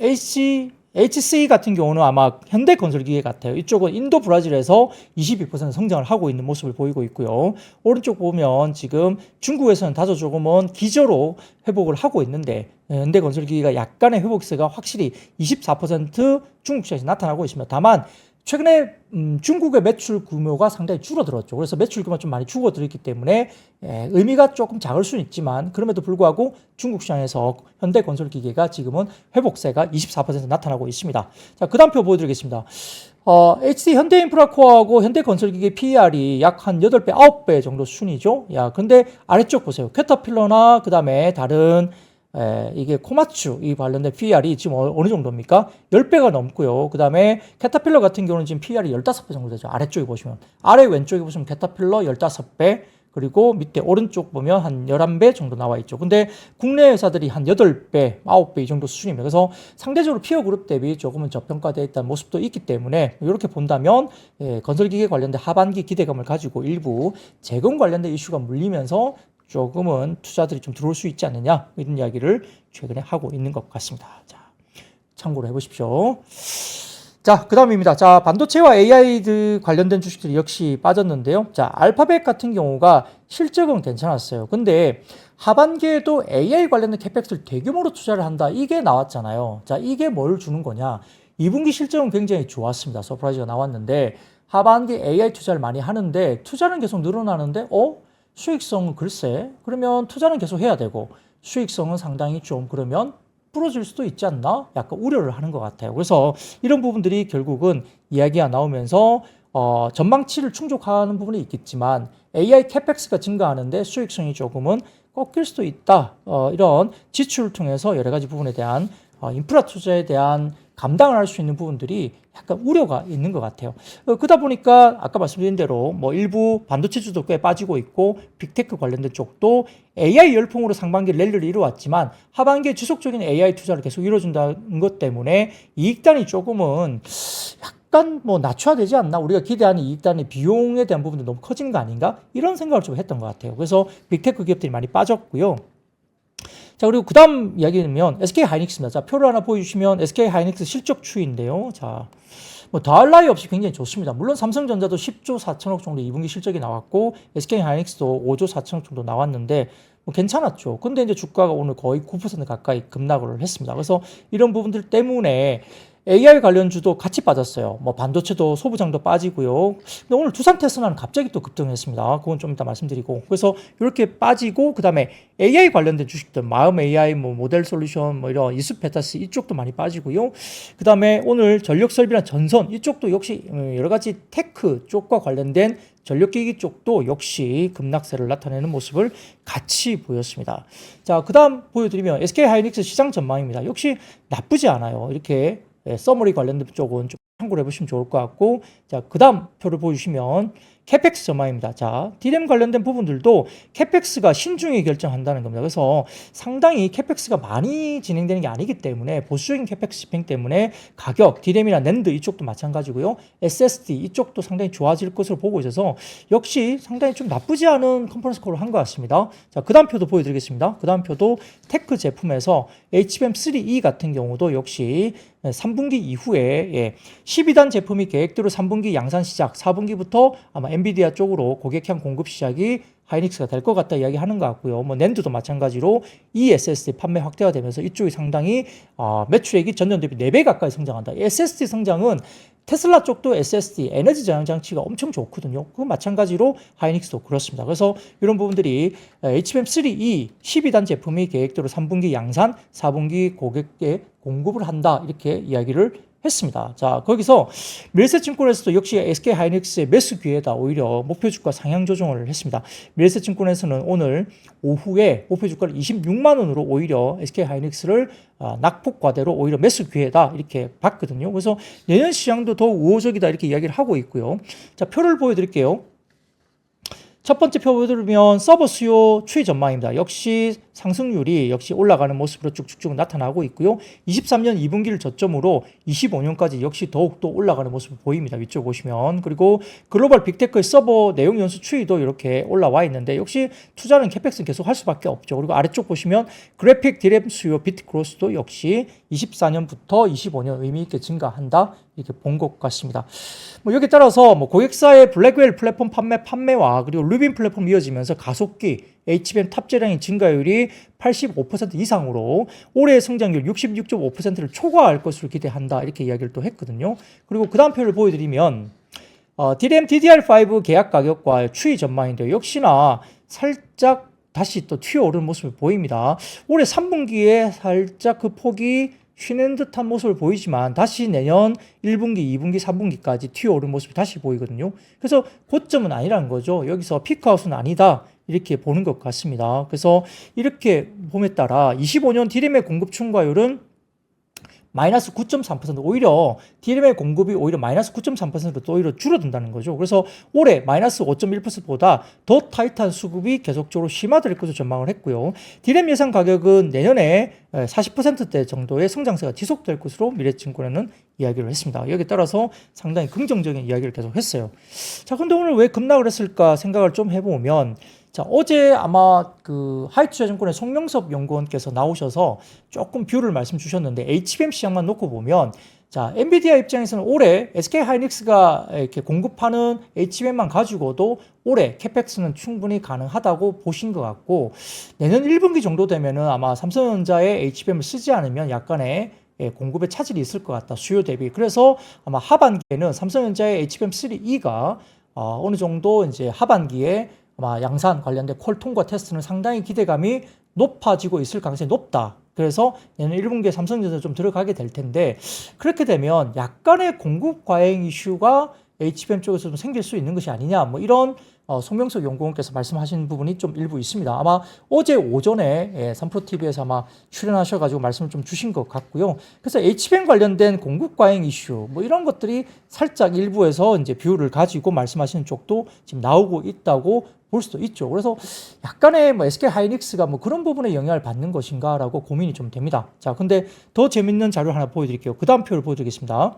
AC HC 같은 경우는 아마 현대건설기계 같아요. 이쪽은 인도 브라질에서 22% 성장을 하고 있는 모습을 보이고 있고요. 오른쪽 보면 지금 중국에서는 다소 조금은 기저로 회복을 하고 있는데 현대건설기계가 약간의 회복세가 확실히 24% 중국 시장에서 나타나고 있습니다. 다만 최근에 중국의 매출 규모가 상당히 줄어들었죠. 그래서 매출 규모가 좀 많이 줄어들었기 때문에 의미가 조금 작을 수는 있지만 그럼에도 불구하고 중국 시장에서 현대건설기계가 지금은 회복세가 24% 나타나고 있습니다. 자, 그 다음 표 보여드리겠습니다. HC 현대인프라코어하고 현대건설기계 PER이 약 한 8배, 9배 정도 수준이죠. 야, 근데 아래쪽 보세요. 캐터필러나 그 다음에 다른 이게 코마츠 이 관련된 PER이 지금 어느 정도입니까? 10배가 넘고요. 그 다음에 캐터필러 같은 경우는 지금 PER이 15배 정도 되죠. 아래쪽에 보시면. 아래 왼쪽에 보시면 캐터필러 15배, 그리고 밑에 오른쪽 보면 한 11배 정도 나와 있죠. 근데 국내 회사들이 한 8배, 9배 이 정도 수준입니다. 그래서 상대적으로 피어 그룹 대비 조금은 저평가되어 있다는 모습도 있기 때문에 이렇게 본다면 건설기계 관련된 하반기 기대감을 가지고 일부 재건 관련된 이슈가 물리면서 조금은 투자들이 좀 들어올 수 있지 않느냐 이런 이야기를 최근에 하고 있는 것 같습니다. 자, 참고로 해보십시오. 자, 그 다음입니다. 자, 반도체와 AI 관련된 주식들이 역시 빠졌는데요. 자, 알파벳 같은 경우가 실적은 괜찮았어요. 근데 하반기에도 AI 관련된 캐펙스를 대규모로 투자를 한다. 이게 나왔잖아요. 자, 이게 뭘 주는 거냐. 2분기 실적은 굉장히 좋았습니다. 서프라이즈가 나왔는데 하반기 AI 투자를 많이 하는데 투자는 계속 늘어나는데 수익성은 글쎄, 그러면 투자는 계속 해야 되고 수익성은 상당히 좀 그러면 부러질 수도 있지 않나? 약간 우려를 하는 것 같아요. 그래서 이런 부분들이 결국은 이야기가 나오면서 전망치를 충족하는 부분이 있겠지만 AI 캐펙스가 증가하는데 수익성이 조금은 꺾일 수도 있다. 이런 지출을 통해서 여러 가지 부분에 대한 인프라 투자에 대한 감당을 할 수 있는 부분들이 약간 우려가 있는 것 같아요. 그러다 보니까 아까 말씀드린 대로 뭐 일부 반도체주도 꽤 빠지고 있고 빅테크 관련된 쪽도 AI 열풍으로 상반기 랠리를 이루었지만 하반기에 지속적인 AI 투자를 계속 이루어준다는 것 때문에 이익단이 조금은 약간 뭐 낮춰야 되지 않나? 우리가 기대하는 이익단의 비용에 대한 부분도 너무 커지는 거 아닌가? 이런 생각을 좀 했던 것 같아요. 그래서 빅테크 기업들이 많이 빠졌고요. 자, 그리고 그 다음 이야기는 SK 하이닉스입니다. 자, 표를 하나 보여주시면 SK 하이닉스 실적 추이인데요. 자, 뭐 더할 나위 없이 굉장히 좋습니다. 물론 삼성전자도 10조 4천억 정도 2분기 실적이 나왔고 SK 하이닉스도 5조 4천억 정도 나왔는데 뭐 괜찮았죠. 근데 이제 주가가 오늘 거의 9% 가까이 급락을 했습니다. 그래서 이런 부분들 때문에 AI 관련주도 같이 빠졌어요. 뭐 반도체도 소부장도 빠지고요. 근데 오늘 두산 테스라는 갑자기 또 급등했습니다. 그건 좀 이따 말씀드리고. 그래서 이렇게 빠지고 그다음에 AI 관련된 주식들, 마음 AI, 뭐 모델 솔루션, 뭐 이런 이스페타스 이쪽도 많이 빠지고요. 그다음에 오늘 전력 설비나 전선 이쪽도 역시 여러 가지 테크 쪽과 관련된 전력기기 쪽도 역시 급락세를 나타내는 모습을 같이 보였습니다. 자, 그다음 보여드리면 SK 하이닉스 시장 전망입니다. 역시 나쁘지 않아요. 이렇게 서머리 관련된 쪽은 좀 참고를 해보시면 좋을 것 같고, 자, 그 다음 표를 보여주시면 캐펙스 전망입니다. 자, 디램 관련된 부분들도 캐펙스가 신중히 결정한다는 겁니다. 그래서 상당히 캐펙스가 많이 진행되는 게 아니기 때문에 보수적인 캐펙스 집행 때문에 가격, 디램이나 낸드 이쪽도 마찬가지고요. SSD 이쪽도 상당히 좋아질 것으로 보고 있어서 역시 상당히 좀 나쁘지 않은 컨퍼런스 콜을 한 것 같습니다. 자, 그 다음 표도 보여드리겠습니다. 그 다음 표도 테크 제품에서 HBM3E 같은 경우도 역시 3분기 이후에 12단 제품이 계획대로 3분기 양산 시작, 4분기부터 아마 엔비디아 쪽으로 고객형 공급 시작이 하이닉스가 될 것 같다 이야기하는 것 같고요. 뭐 낸드도 마찬가지로 이 SSD 판매 확대가 되면서 이쪽이 상당히 매출액이 전년 대비 4배 가까이 성장한다. SSD 성장은 테슬라 쪽도 SSD 에너지 저장 장치가 엄청 좋거든요. 그 마찬가지로 하이닉스도 그렇습니다. 그래서 이런 부분들이 HBM3E 12단 제품이 계획대로 3분기 양산, 4분기 고객에 공급을 한다 이렇게 이야기를 했습니다. 자, 거기서 밀세증권에서도 역시 SK 하이닉스의 매수 기회다 오히려 목표 주가 상향 조정을 했습니다. 밀세증권에서는 오늘 오후에 목표 주가를 26만 원으로 오히려 SK 하이닉스를 낙폭 과대로 오히려 매수 기회다 이렇게 봤거든요. 그래서 내년 시장도 더 우호적이다 이렇게 이야기를 하고 있고요. 자, 표를 보여드릴게요. 첫 번째 표 보여드리면 서버 수요 추이 전망입니다. 역시 상승률이 역시 올라가는 모습으로 쭉쭉쭉 나타나고 있고요. 23년 2분기를 저점으로 25년까지 역시 더욱더 올라가는 모습을 보입니다. 위쪽 보시면. 그리고 글로벌 빅테크의 서버 내용 연수 추이도 이렇게 올라와 있는데 역시 투자는 캐펙스는 계속 할 수밖에 없죠. 그리고 아래쪽 보시면 그래픽 디램 수요 비트 그로스도 역시 24년부터 25년 의미 있게 증가한다. 이렇게 본 것 같습니다. 뭐 여기에 따라서 뭐 고객사의 블랙웰 플랫폼 판매와 그리고 루빈 플랫폼 이어지면서 가속기 HBM 탑재량의 증가율이 85% 이상으로 올해의 성장률 66.5%를 초과할 것으로 기대한다. 이렇게 이야기를 또 했거든요. 그리고 그 다음 표를 보여드리면 DRAM DDR5 계약 가격과 추이 전망인데요. 역시나 살짝 다시 또 튀어오르는 모습을 보입니다. 올해 3분기에 살짝 그 폭이 쉬는 듯한 모습을 보이지만 다시 내년 1분기, 2분기, 3분기까지 튀어오른 모습이 다시 보이거든요. 그래서 고점은 아니라는 거죠. 여기서 피크아웃은 아니다. 이렇게 보는 것 같습니다. 그래서 이렇게 봄에 따라 25년 DRAM의 공급 충과율은 마이너스 9.3% 오히려 DRAM의 공급이 오히려 마이너스 9.3%로 또 오히려 줄어든다는 거죠. 그래서 올해 마이너스 5.1%보다 더 타이트한 수급이 계속적으로 심화될 것으로 전망을 했고요. DRAM 예상 가격은 내년에 40%대 정도의 성장세가 지속될 것으로 미래증권에는 이야기를 했습니다. 여기에 따라서 상당히 긍정적인 이야기를 계속 했어요. 자, 근데 오늘 왜 급락을 했을까 생각을 좀 해보면 자, 어제 아마 그 하이투자증권의 송명섭 연구원께서 나오셔서 조금 뷰를 말씀 주셨는데 HBM 시장만 놓고 보면 자, 엔비디아 입장에서는 올해 SK 하이닉스가 이렇게 공급하는 HBM만 가지고도 올해 캐펙스는 충분히 가능하다고 보신 것 같고 내년 1분기 정도 되면은 아마 삼성전자의 HBM을 쓰지 않으면 약간의 공급에 차질이 있을 것 같다. 수요 대비. 그래서 아마 하반기에는 삼성전자의 HBM3E가 어느 정도 이제 하반기에 아마 양산 관련된 콜 통과 테스트는 상당히 기대감이 높아지고 있을 가능성이 높다. 그래서 내년 1분기에 삼성전자 좀 들어가게 될 텐데 그렇게 되면 약간의 공급 과잉 이슈가 HBM 쪽에서 좀 생길 수 있는 것이 아니냐 뭐 이런 송명석 연구원께서 말씀하신 부분이 좀 일부 있습니다. 아마 어제 오전에 삼프로TV에서 아마 출연하셔가지고 말씀을 좀 주신 것 같고요. 그래서 HBM 관련된 공급 과잉 이슈 뭐 이런 것들이 살짝 일부에서 이제 뷰를 가지고 말씀하시는 쪽도 지금 나오고 있다고 볼 수도 있죠. 그래서 약간의 뭐 SK 하이닉스가 뭐 그런 부분에 영향을 받는 것인가라고 고민이 좀 됩니다. 자, 근데 더 재밌는 자료 하나 보여드릴게요. 그 다음 표를 보여드리겠습니다.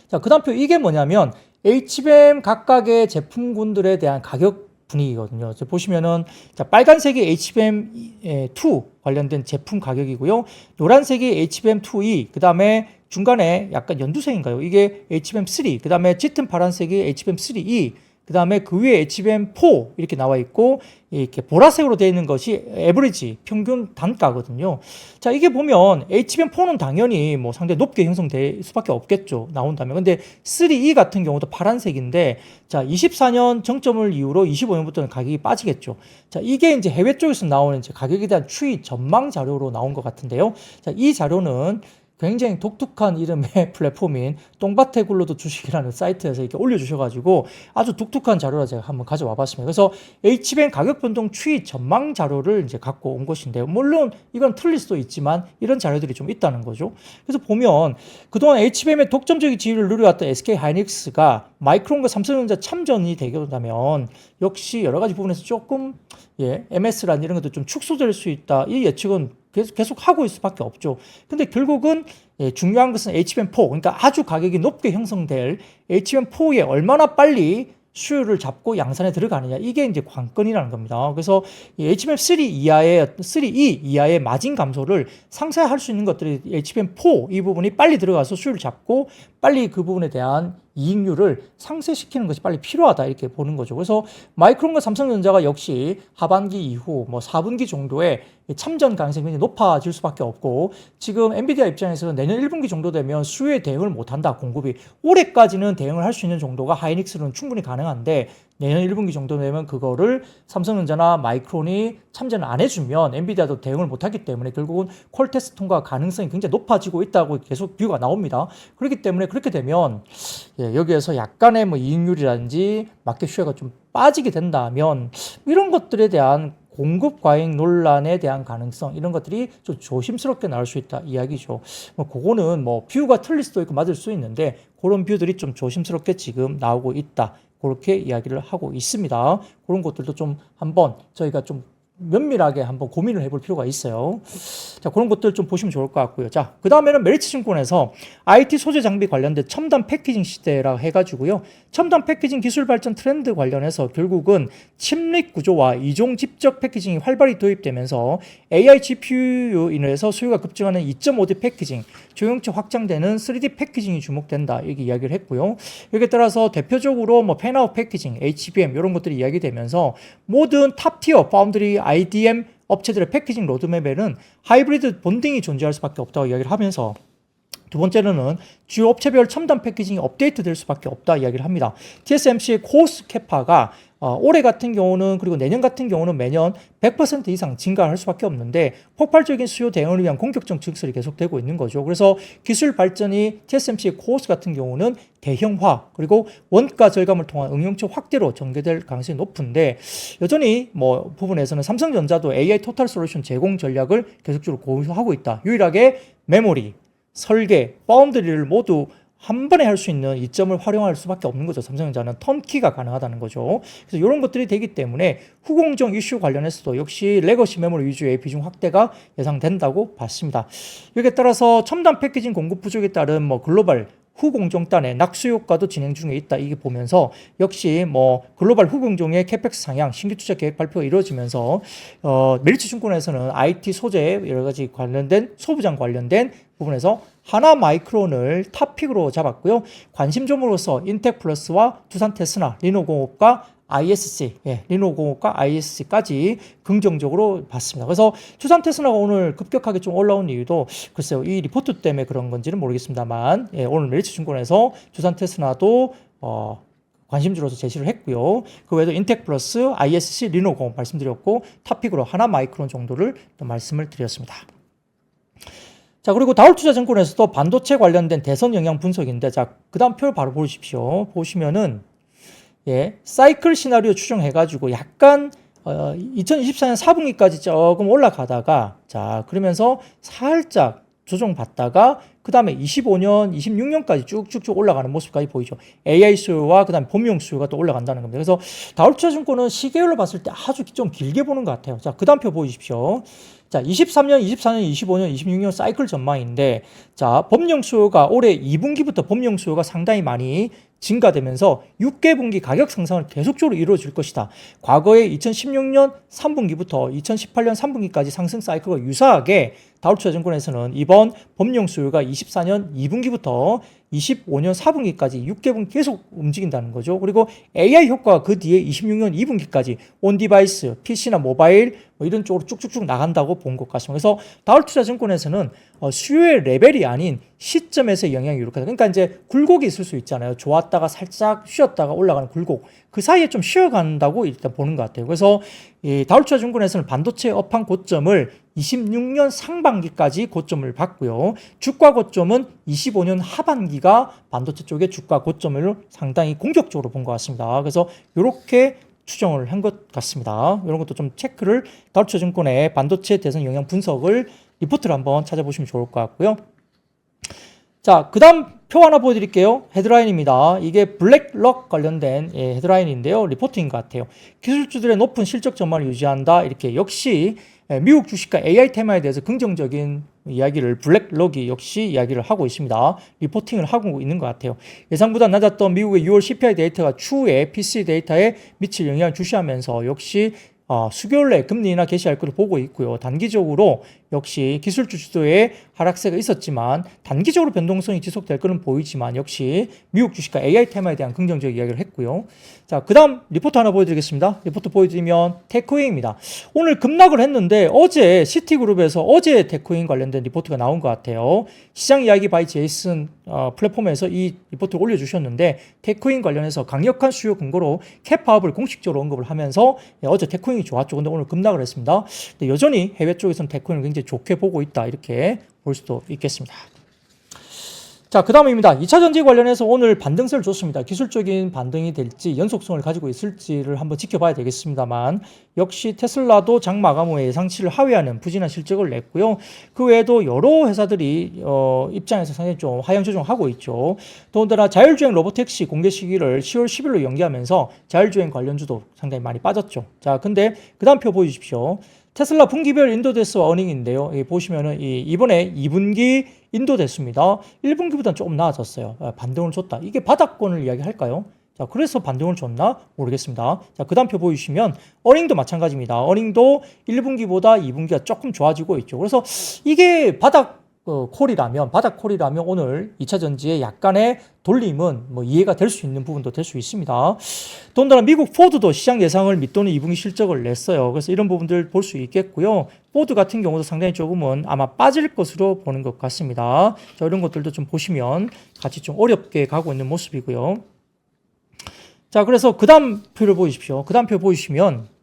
자, 그 다음 표 이게 뭐냐면 HBM 각각의 제품군들에 대한 가격 분위기거든요. 보시면은 자, 빨간색이 HBM2 관련된 제품 가격이고요. 노란색이 HBM2E, 그 다음에 중간에 약간 연두색인가요? 이게 HBM3, 그 다음에 짙은 파란색이 HBM3E, 그 다음에 그 위에 HBM4 이렇게 나와 있고 이렇게 보라색으로 되어 있는 것이 에버리지 평균 단가거든요. 자, 이게 보면 HBM4는 당연히 뭐 상당히 높게 형성될 수밖에 없겠죠. 나온다면. 근데 3E 같은 경우도 파란색인데 자, 24년 정점을 이후로 25년부터는 가격이 빠지겠죠. 자, 이게 이제 해외 쪽에서 나오는 이제 가격에 대한 추이 전망 자료로 나온 것 같은데요. 자, 이 자료는 굉장히 독특한 이름의 플랫폼인 똥밭에 굴러도 주식이라는 사이트에서 이렇게 올려주셔가지고 아주 독특한 자료라 제가 한번 가져와 봤습니다. 그래서 HBM 가격 변동 추이 전망 자료를 이제 갖고 온 것인데요. 물론 이건 틀릴 수도 있지만 이런 자료들이 좀 있다는 거죠. 그래서 보면 그동안 HBM의 독점적인 지위를 누려왔던 SK 하이닉스가 마이크론과 삼성전자 참전이 되겠다면 역시 여러 가지 부분에서 조금 MS란 이런 것도 좀 축소될 수 있다. 이 예측은 계속 하고 있을 수밖에 없죠. 근데 결국은 중요한 것은 HBM4, 그러니까 아주 가격이 높게 형성될 HBM4에 얼마나 빨리 수요를 잡고 양산에 들어가느냐, 이게 이제 관건이라는 겁니다. 그래서 HBM3 이하의 3E 이하의 마진 감소를 상쇄할 수 있는 것들이 HBM4 이 부분이 빨리 들어가서 수요를 잡고 빨리 그 부분에 대한 이익률을 상쇄시키는 것이 빨리 필요하다, 이렇게 보는 거죠. 그래서 마이크론과 삼성전자가 역시 하반기 이후 뭐 4분기 정도에 참전 가능성이 굉장히 높아질 수밖에 없고, 지금 엔비디아 입장에서는 내년 1분기 정도 되면 수요에 대응을 못한다, 공급이. 올해까지는 대응을 할 수 있는 정도가 하이닉스는 충분히 가능한데 내년 1분기 정도 되면 그거를 삼성전자나 마이크론이 참전을 안 해주면 엔비디아도 대응을 못하기 때문에 결국은 콜 테스트 통과 가능성이 굉장히 높아지고 있다고 계속 뷰가 나옵니다. 그렇기 때문에 그렇게 되면 여기에서 약간의 뭐 이익률이라든지 마켓 쉐어가 좀 빠지게 된다면 이런 것들에 대한 공급 과잉 논란에 대한 가능성, 이런 것들이 좀 조심스럽게 나올 수 있다 이야기죠. 뭐 그거는 뭐 뷰가 틀릴 수도 있고 맞을 수 있는데 그런 뷰들이 좀 조심스럽게 지금 나오고 있다, 그렇게 이야기를 하고 있습니다. 그런 것들도 좀 한번 저희가 좀 면밀하게 한번 고민을 해볼 필요가 있어요. 자, 그런 것들 좀 보시면 좋을 것 같고요. 자, 그 다음에는 메리츠증권에서 IT 소재 장비 관련된 첨단 패키징 시대라 해가지고요. 첨단 패키징 기술 발전 트렌드 관련해서 결국은 침릭 구조와 이종 집적 패키징이 활발히 도입되면서 AI GPU로 인해서 수요가 급증하는 2.5D 패키징, 조형치 확장되는 3D 패키징이 주목된다. 이렇게 이야기를 했고요. 여기에 따라서 대표적으로 뭐 팬아웃 패키징, HBM 이런 것들이 이야기되면서 모든 탑티어 파운드리 IDM 업체들의 패키징 로드맵에는 하이브리드 본딩이 존재할 수밖에 없다고 이야기를 하면서 두 번째로는 주요 업체별 첨단 패키징이 업데이트될 수밖에 없다 이야기를 합니다. TSMC의 코어스 캐파가 올해 같은 경우는 그리고 내년 같은 경우는 매년 100% 이상 증가할 수밖에 없는데 폭발적인 수요 대응을 위한 공격적 증설이 계속되고 있는 거죠. 그래서 기술 발전이 TSMC의 코어스 같은 경우는 대형화 그리고 원가 절감을 통한 응용처 확대로 전개될 가능성이 높은데 여전히 뭐 부분에서는 삼성전자도 AI 토탈 솔루션 제공 전략을 계속적으로 고수하고 있다. 유일하게 메모리, 설계, 바운드리를 모두 한 번에 할 수 있는 이점을 활용할 수밖에 없는 거죠. 삼성전자는 턴키가 가능하다는 거죠. 그래서 이런 것들이 되기 때문에 후공정 이슈 관련해서도 역시 레거시 메모리 위주의 비중 확대가 예상된다고 봤습니다. 여기에 따라서 첨단 패키징 공급 부족에 따른 뭐 글로벌 후공정단의 낙수 효과도 진행 중에 있다. 이게 보면서 역시 뭐 글로벌 후공정의 캐펙스 상향, 신규 투자 계획 발표가 이루어지면서 메리츠증권에서는 IT 소재 여러 가지 관련된 소부장 관련된 부분에서 하나마이크론을 탑픽으로 잡았고요. 관심종으로서 인텍플러스와 두산테스나, 리노공업과 ISC, 리노공업과 ISC까지 긍정적으로 봤습니다. 그래서 두산테스나가 오늘 급격하게 좀 올라온 이유도 글쎄요, 이 리포트 때문에 그런 건지는 모르겠습니다만, 오늘 메리츠증권에서 두산테스나도 관심주로서 제시를 했고요. 그 외에도 인텍플러스, ISC, 리노공업 말씀드렸고 탑픽으로 하나마이크론 정도를 또 말씀을 드렸습니다. 자, 그리고 다울투자증권에서도 반도체 관련된 대선 영향 분석인데, 자, 그 다음 표 바로 보십시오. 보시면은, 사이클 시나리오 추정해가지고 약간, 2024년 4분기까지 조금 올라가다가, 자, 그러면서 살짝 조정받다가, 그 다음에 25년, 26년까지 쭉쭉쭉 올라가는 모습까지 보이죠. AI 수요와 그 다음에 범용 수요가 또 올라간다는 겁니다. 그래서 다울투자증권은 시계열로 봤을 때 아주 좀 길게 보는 것 같아요. 자, 그 다음 표 보십시오. 자, 23년, 24년, 25년, 26년 사이클 전망인데, 자, 범용 수요가 올해 2분기부터 범용 수요가 상당히 많이 증가되면서 6개분기 가격 상승을 계속적으로 이루어질 것이다. 과거에 2016년 3분기부터 2018년 3분기까지 상승 사이클과 유사하게 다울투자증권에서는 이번 범용 수요가 24년 2분기부터 25년 4분기까지 6개분 계속 움직인다는 거죠. 그리고 AI 효과가 그 뒤에 26년 2분기까지 온디바이스, PC나 모바일 뭐 이런 쪽으로 쭉쭉쭉 나간다고 본 것 같습니다. 그래서 다울투자증권에서는 수요의 레벨이 아닌 시점에서의 영향이 유력하다. 그러니까 이제 굴곡이 있을 수 있잖아요. 좋았다가 살짝 쉬었다가 올라가는 굴곡. 그 사이에 좀 쉬어간다고 일단 보는 것 같아요. 그래서 이 다울투자증권에서는 반도체 업황 고점을 26년 상반기까지 고점을 봤고요. 주가 고점은 25년 하반기가 반도체 쪽의 주가 고점을 상당히 공격적으로 본 것 같습니다. 그래서 이렇게 추정을 한 것 같습니다. 이런 것도 좀 체크를 다울투자증권의 반도체 대선 영향 분석을 리포트를 한번 찾아보시면 좋을 것 같고요. 자, 그 다음 표 하나 보여드릴게요. 헤드라인입니다. 이게 블랙럭 관련된 헤드라인인데요. 리포트인 것 같아요. 기술주들의 높은 실적 전망을 유지한다. 이렇게 역시 미국 주식과 AI 테마에 대해서 긍정적인 이야기를 블랙럭이 역시 이야기를 하고 있습니다. 리포팅을 하고 있는 것 같아요. 예상보다 낮았던 미국의 6월 CPI 데이터가 추후에 PC 데이터에 미칠 영향을 주시하면서 역시 수개월 내 금리 인하 개시할 것을 보고 있고요. 단기적으로 역시 기술주 주도의 하락세가 있었지만 단기적으로 변동성이 지속될 것은 보이지만 역시 미국 주식과 AI 테마에 대한 긍정적 이야기를 했고요. 자, 그 다음 리포트 하나 보여드리겠습니다. 리포트 보여드리면 테크웨이입니다. 오늘 급락을 했는데 어제 시티그룹에서 어제 테크웨이 관련된 리포트가 나온 것 같아요. 시장 이야기 바이 제이슨 플랫폼에서 이 리포트를 올려주셨는데 테크웨이 관련해서 강력한 수요 근거로 캡파업을 공식적으로 언급을 하면서 어제 테크웨이 좋았죠. 근데 오늘 급락을 했습니다. 근데 여전히 해외 쪽에서는 테크웨이를 굉장히 좋게 보고 있다. 이렇게 볼 수도 있겠습니다. 자, 그 다음입니다. 2차 전지 관련해서 오늘 반등세를 줬습니다. 기술적인 반등이 될지 연속성을 가지고 있을지를 한번 지켜봐야 되겠습니다만 역시 테슬라도 장 마감 후에 예상치를 하회하는 부진한 실적을 냈고요. 그 외에도 여러 회사들이 입장에서 상당히 좀 하향 조정하고 있죠. 더군다나 자율주행 로보택시 공개 시기를 10월 10일로 연기하면서 자율주행 관련주도 상당히 많이 빠졌죠. 자, 근데 그 다음 표 보여주십시오. 테슬라 분기별 인도대스와 어닝인데요. 보시면은 이번에 2분기 인도됐습니다. 1분기보다는 조금 나아졌어요. 반등을 줬다. 이게 바닥권을 이야기할까요? 자, 그래서 반등을 줬나? 모르겠습니다. 자, 그 다음 표 보여주시면 어닝도 마찬가지입니다. 어닝도 1분기보다 2분기가 조금 좋아지고 있죠. 그래서 이게 바닥 콜이라면 오늘 2차 전지의 약간의 돌림은 뭐 이해가 될 수 있는 부분도 될 수 있습니다. 더군다나 미국 포드도 시장 예상을 밑도는 2분기 실적을 냈어요. 그래서 이런 부분들 볼 수 있겠고요. 포드 같은 경우도 상당히 조금은 아마 빠질 것으로 보는 것 같습니다. 자, 이런 것들도 좀 보시면 같이 좀 어렵게 가고 있는 모습이고요. 자, 그래서 그 다음 표를 보여주십시오. 그 다음 표 보여주시면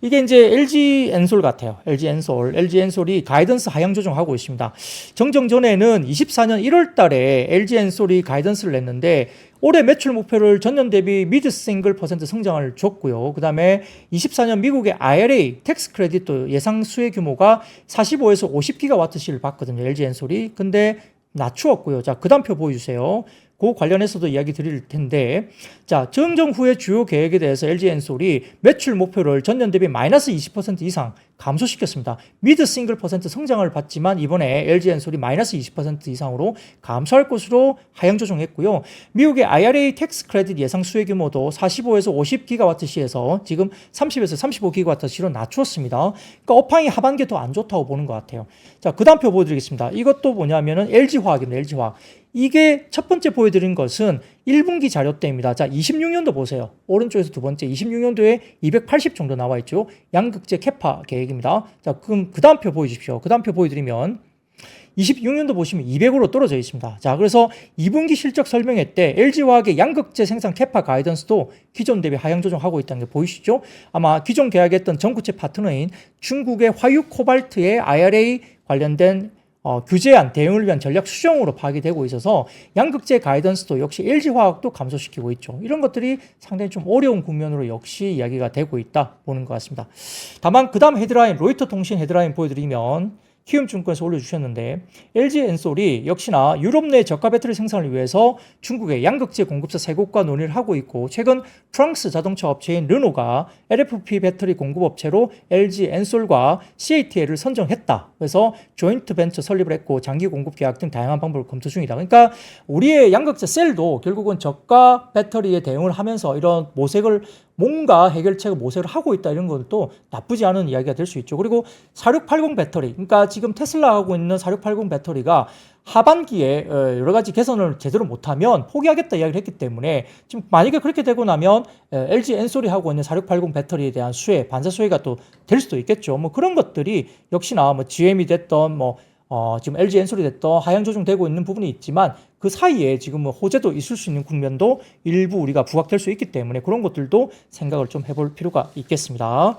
이게 이제 LG 엔솔 같아요. LG 엔솔이 가이던스 하향 조정하고 있습니다. 정정 전에는 24년 1월 달에 LG 엔솔이 가이던스를 냈는데 올해 매출 목표를 전년 대비 미드 싱글 퍼센트 성장을 줬고요. 그 다음에 24년 미국의 IRA 텍스 크레딧도 예상 수혜 규모가 45에서 50기가와트시를 봤거든요. LG 엔솔이. 근데 낮추었고요. 자, 그 다음 표 보여주세요. 그 관련해서도 이야기 드릴 텐데, 자, 정정 후의 주요 계획에 대해서 LG 엔솔이 매출 목표를 전년 대비 마이너스 20% 이상 감소시켰습니다. 미드 싱글 퍼센트 성장을 봤지만 이번에 LG 엔솔이 마이너스 20% 이상으로 감소할 것으로 하향 조정했고요. 미국의 IRA 텍스 크레딧 예상 수혜 규모도 45에서 50기가와트시에서 지금 30에서 35기가와트시로 낮추었습니다. 그러니까 업황이 하반기에 더 안 좋다고 보는 것 같아요. 자, 그 다음 표 보여드리겠습니다. 이것도 뭐냐면은 LG화학입니다. LG화학. 이게 첫 번째 보여드린 것은 1분기 자료 때입니다. 자, 26년도 보세요. 오른쪽에서 두 번째 26년도에 280 정도 나와 있죠. 양극재 캐파 계획입니다. 자, 그럼 그 다음 표 보여주십시오. 그 다음 표 보여드리면 26년도 보시면 200으로 떨어져 있습니다. 자, 그래서 2분기 실적 설명회 때 LG화학의 양극재 생산 캐파 가이던스도 기존 대비 하향 조정하고 있다는 게 보이시죠? 아마 기존 계약했던 전구체 파트너인 중국의 화유 코발트의 IRA 관련된 규제안 대응을 위한 전략 수정으로 파악이 되고 있어서 양극재 가이던스도 역시 LG화학도 감소시키고 있죠. 이런 것들이 상당히 좀 어려운 국면으로 역시 이야기가 되고 있다 보는 것 같습니다. 다만 그 다음 헤드라인 로이터 통신 헤드라인 보여드리면 키움증권에서 올려주셨는데 LG 엔솔이 역시나 유럽 내 저가 배터리 생산을 위해서 중국의 양극재 공급사 세 곳과 논의를 하고 있고 최근 프랑스 자동차 업체인 르노가 LFP 배터리 공급업체로 LG 엔솔과 CATL을 선정했다. 그래서 조인트 벤처 설립을 했고 장기 공급 계약 등 다양한 방법을 검토 중이다. 그러니까 우리의 양극재 셀도 결국은 저가 배터리에 대응을 하면서 이런 뭔가 해결책을 모색을 하고 있다 이런 것도 나쁘지 않은 이야기가 될 수 있죠. 그리고 4680 배터리, 그러니까 지금 테슬라 하고 있는 4680 배터리가 하반기에 여러 가지 개선을 제대로 못하면 포기하겠다 이야기를 했기 때문에 지금 만약에 그렇게 되고 나면 LG 엔솔이 하고 있는 4680 배터리에 대한 수혜, 반사 수혜가 또 될 수도 있겠죠. 뭐 그런 것들이 역시나 뭐 GM이 됐던 지금 LG 엔솔이 됐던 하향 조정되고 있는 부분이 있지만 그 사이에 지금 뭐 호재도 있을 수 있는 국면도 일부 우리가 부각될 수 있기 때문에 그런 것들도 생각을 좀 해볼 필요가 있겠습니다.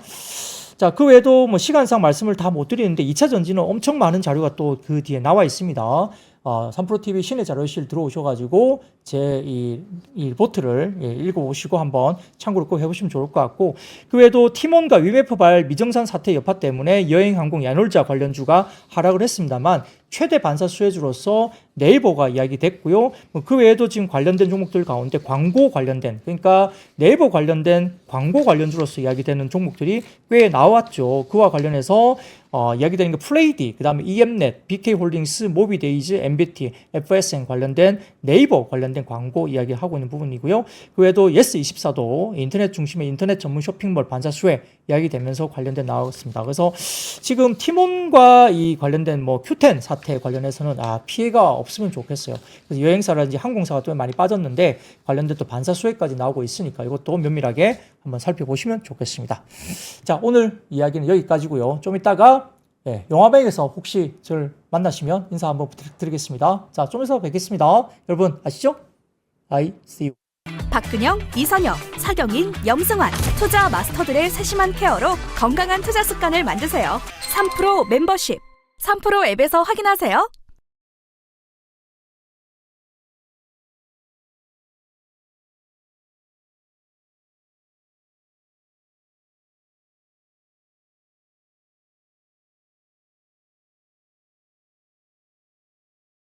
자, 그 외에도 뭐 시간상 말씀을 다 못 드리는데 2차 전지는 엄청 많은 자료가 또 그 뒤에 나와 있습니다. 3프로TV 신의 자료실 들어오셔가지고 제 이 리포트를 읽어보시고 한번 참고를 꼭 해보시면 좋을 것 같고 그 외에도 티몬과 위메프발 미정산 사태 여파 때문에 여행항공 야놀자 관련주가 하락을 했습니다만 최대 반사 수혜주로서 네이버가 이야기됐고요. 그 외에도 지금 관련된 종목들 가운데 광고 관련된 그러니까 네이버 관련된 광고 관련주로서 이야기되는 종목들이 꽤 나왔죠. 그와 관련해서 이야기되는 게 플레이디, 그 다음에 EM넷, BK홀딩스, 모비데이즈, MBT, FSN 관련된 네이버 관련된 광고 이야기하고 있는 부분이고요. 그 외에도 예스24도 인터넷 중심의 인터넷 전문 쇼핑몰 반사 수혜 이야기되면서 관련된 나왔습니다. 그래서 지금 티몬과 이 관련된 뭐 Q10 사태 관련해서는 피해가 없으면 좋겠어요. 그래서 여행사라든지 항공사가 또 많이 빠졌는데 관련된 또 반사 수혜까지 나오고 있으니까 이것도 면밀하게 한번 살펴보시면 좋겠습니다. 자, 오늘 이야기는 여기까지고요. 좀 이따가 영화방에서 혹시 저를 만나시면 인사 한번 부탁드리겠습니다. 자, 좀 있어 뵙겠습니다. 여러분 아시죠? I see you. 박근영, 이선영, 사경인, 염승환 투자 마스터들의 세심한 케어로 건강한 투자 습관을 만드세요. 3프로 멤버십 3프로 앱에서 확인하세요.